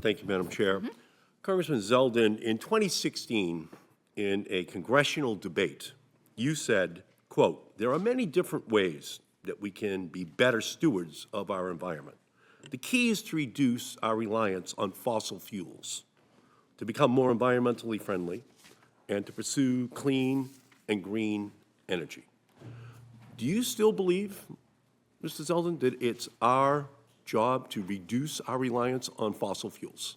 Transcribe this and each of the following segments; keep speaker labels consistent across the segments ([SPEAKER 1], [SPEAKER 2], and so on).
[SPEAKER 1] Thank you, Madam Chair. Congressman Zeldin, in 2016, in a congressional debate, you said, quote, "There are many different ways that we can be better stewards of our environment. The key is to reduce our reliance on fossil fuels, to become more environmentally friendly, and to pursue clean and green energy." Do you still believe, Mr. Zeldin, that it's our job to reduce our reliance on fossil fuels?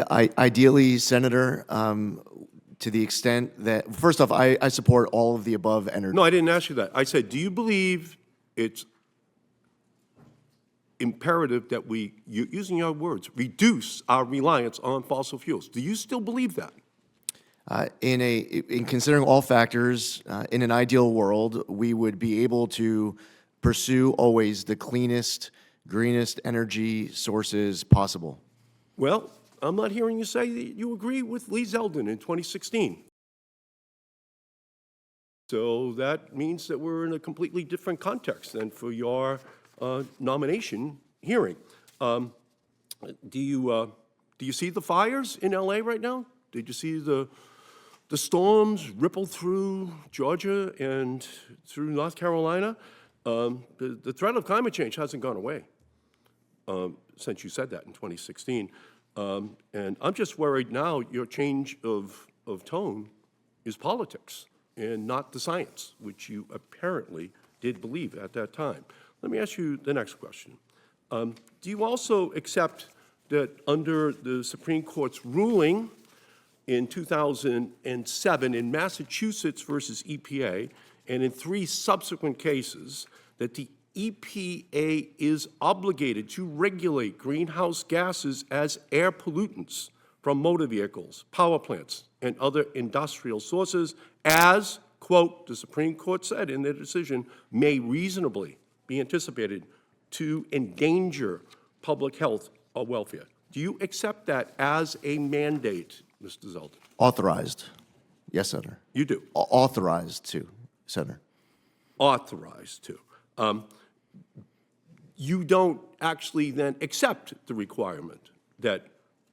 [SPEAKER 2] Ideally, Senator, to the extent that, first off, I support all of the above energy.
[SPEAKER 1] No, I didn't ask you that. I said, do you believe it's imperative that we, using your words, reduce our reliance on fossil fuels? Do you still believe that?
[SPEAKER 2] In considering all factors, in an ideal world, we would be able to pursue always the cleanest, greenest energy sources possible.
[SPEAKER 1] Well, I'm not hearing you say that you agree with Lee Zeldin in 2016. So that means that we're in a completely different context than for your nomination hearing. Do you see the fires in LA right now? Did you see the storms ripple through Georgia and through North Carolina? The threat of climate change hasn't gone away since you said that in 2016. And I'm just worried now your change of tone is politics and not the science, which you apparently did believe at that time. Let me ask you the next question. Do you also accept that under the Supreme Court's ruling in 2007 in Massachusetts versus EPA, and in 3 subsequent cases, that the EPA is obligated to regulate greenhouse gases as air pollutants from motor vehicles, power plants, and other industrial sources as, quote, the Supreme Court said in their decision, may reasonably be anticipated to endanger public health or welfare? Do you accept that as a mandate, Mr. Zeldin?
[SPEAKER 2] Authorized. Yes, Senator.
[SPEAKER 1] You do?
[SPEAKER 2] Authorized to, Senator.
[SPEAKER 1] Authorized to. You don't actually then accept the requirement that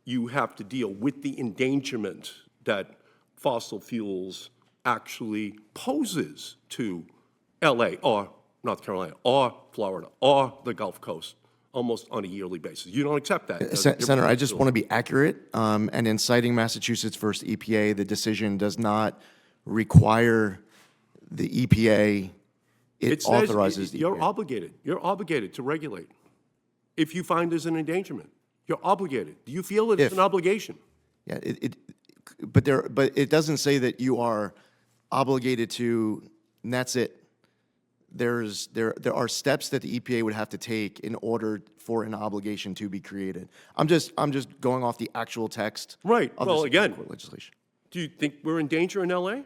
[SPEAKER 1] you have to deal with the endangerment that fossil fuels actually poses to LA or North Carolina or Florida or the Gulf Coast almost on a yearly basis. You don't accept that.
[SPEAKER 2] Senator, I just want to be accurate, and in citing Massachusetts versus EPA, the decision does not require the EPA. It authorizes the EPA.
[SPEAKER 1] You're obligated to regulate. If you find there's an endangerment, you're obligated. Do you feel that it's an obligation?
[SPEAKER 2] Yeah, but it doesn't say that you are obligated to, and that's it. There are steps that the EPA would have to take in order for an obligation to be created. I'm just going off the actual text.
[SPEAKER 1] Right.
[SPEAKER 2] Of
[SPEAKER 1] well,
[SPEAKER 2] the
[SPEAKER 1] again,
[SPEAKER 2] Court legislation.
[SPEAKER 1] Do you think we're in danger in LA? Do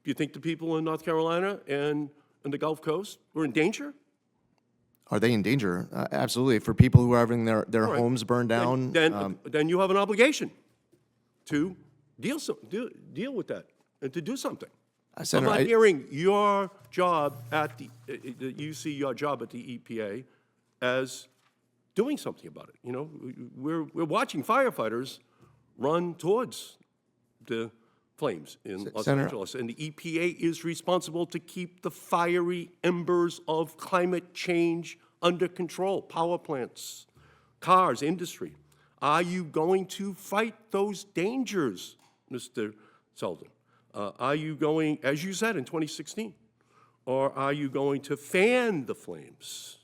[SPEAKER 1] you think the people in North Carolina and the Gulf Coast were in danger?
[SPEAKER 2] Are they in danger? Absolutely. For people who are having their homes burned down.
[SPEAKER 1] Then you have an obligation to deal with that and to do something.
[SPEAKER 2] Senator,
[SPEAKER 1] I'm not hearing your job at you see your job at the EPA as doing something about it. You know, we're watching firefighters run towards the flames in Los Angeles, and the EPA is responsible to keep the fiery embers of climate change under control. Power plants, cars, industry. Are you going to fight those dangers, Mr. Zeldin? Are you going, as you said in 2016, or are you going to fan the flames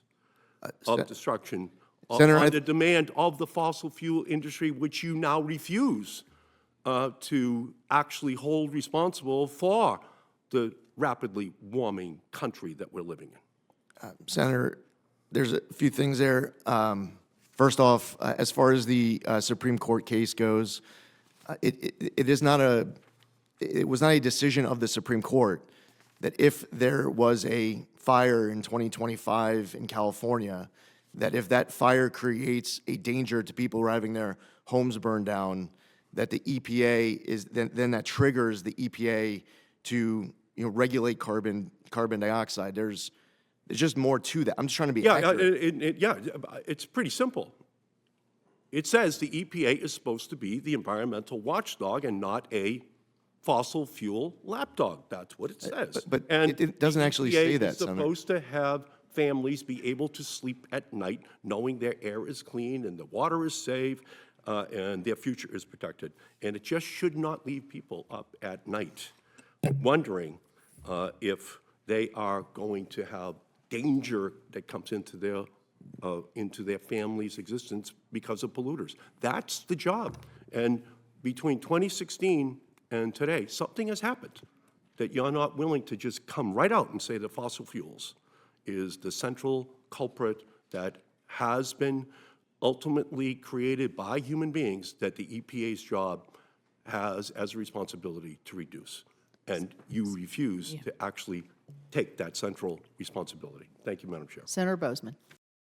[SPEAKER 1] of destruction on the demand of the fossil fuel industry, which you now refuse to actually hold responsible for the rapidly warming country that we're living in?
[SPEAKER 2] Senator, there's a few things there. First off, as far as the Supreme Court case goes, it was not a decision of the Supreme Court that if there was a fire in 2025 in California, that if that fire creates a danger to people who are having their homes burned down, that the EPA is then that triggers the EPA to regulate carbon dioxide. There's just more to that. I'm just trying to be accurate.
[SPEAKER 1] It's pretty simple. it says the EPA is supposed to be the environmental watchdog and not a fossil fuel lapdog. That's what it says.
[SPEAKER 2] but
[SPEAKER 1] And
[SPEAKER 2] it doesn't
[SPEAKER 1] the
[SPEAKER 2] actually
[SPEAKER 1] EPA
[SPEAKER 2] say
[SPEAKER 1] is
[SPEAKER 2] that, Senator.
[SPEAKER 1] supposed to have families be able to sleep at night knowing their air is clean and the water is safe and their future is protected. And it just should not leave people up at night wondering if they are going to have danger that comes into their family's existence because of polluters. That's the job. And between 2016 and today, something has happened that you're not willing to just come right out and say that fossil fuels is the central culprit that has been ultimately created by human beings that the EPA's job has as a responsibility to reduce. And you refuse to actually take that central responsibility. Thank you, Madam Chair.
[SPEAKER 3] Senator Bozeman.